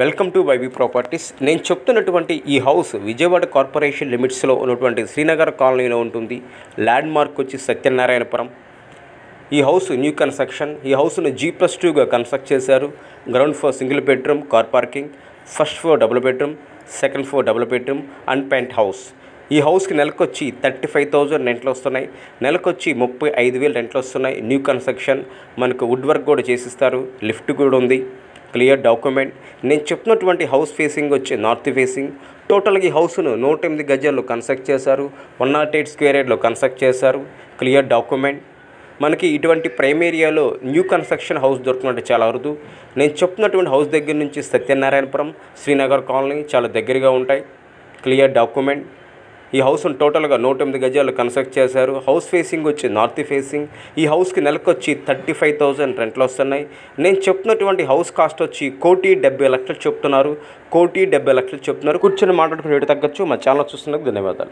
Welcome to YB properties. నేను చెప్తున్నటువంటి ఈ హౌస్ విజయవాడ కార్పొరేషన్ లిమిట్స్లో ఉన్నటువంటి శ్రీనగర్ కాలనీలో ఉంటుంది. ల్యాండ్ మార్క్ వచ్చి సత్యనారాయణపురం. ఈ హౌస్ న్యూ కన్స్ట్రక్షన్. ఈ హౌస్ను G+2గా కన్స్ట్రక్ట్ చేశారు. Ground floor single bedroom, car parking, first floor double bedroom, second floor double bedroom, unpaint house. ఈ హౌస్కి నెలకొచ్చి 35,000 రెంట్లు వస్తున్నాయి. నెలకొచ్చి 35,000 రెంట్లు వస్తున్నాయి. New construction. మనకు వుడ్ వర్క్ కూడా చేసిస్తారు. లిఫ్ట్ కూడా ఉంది. Clear document. నేను చెప్పినటువంటి హౌస్ ఫేసింగ్ వచ్చి నార్త్ ఫేసింగ్. టోటల్గా ఈ హౌస్ను 108 గజాల్లో కన్స్ట్రక్ట్ చేశారు. 108 స్క్వేర్ యార్డ్లో కన్స్ట్రక్ట్ చేశారు. Clear document. మనకి ఇటువంటి ప్రైమ్ ఏరియాలో న్యూ కన్స్ట్రక్షన్ హౌస్ దొరుకుతుంటే చాలా అరుదు. నేను చెప్తున్నటువంటి హౌస్ దగ్గర నుంచి సత్యనారాయణపురం, శ్రీనగర్ కాలనీ చాలా దగ్గరగా ఉంటాయి. Clear document. ఈ హౌస్ను టోటల్గా 108 గజాలు కన్స్ట్రక్ట్ చేశారు. హౌస్ ఫేసింగ్ వచ్చి నార్త్ ఫేసింగ్. ఈ హౌస్కి నెలకొచ్చి 35,000 రెంట్లు వస్తున్నాయి. నేను చెప్తున్నటువంటి హౌస్ కాస్ట్ వచ్చి 1,70,00,000 చెప్తున్నారు. 1,70,00,000 చెప్తున్నారు. కూర్చొని మాట్లాడుకుని రేటు తగ్గచ్చు. మా ఛానల్ చూస్తున్నందుకు ధన్యవాదాలు.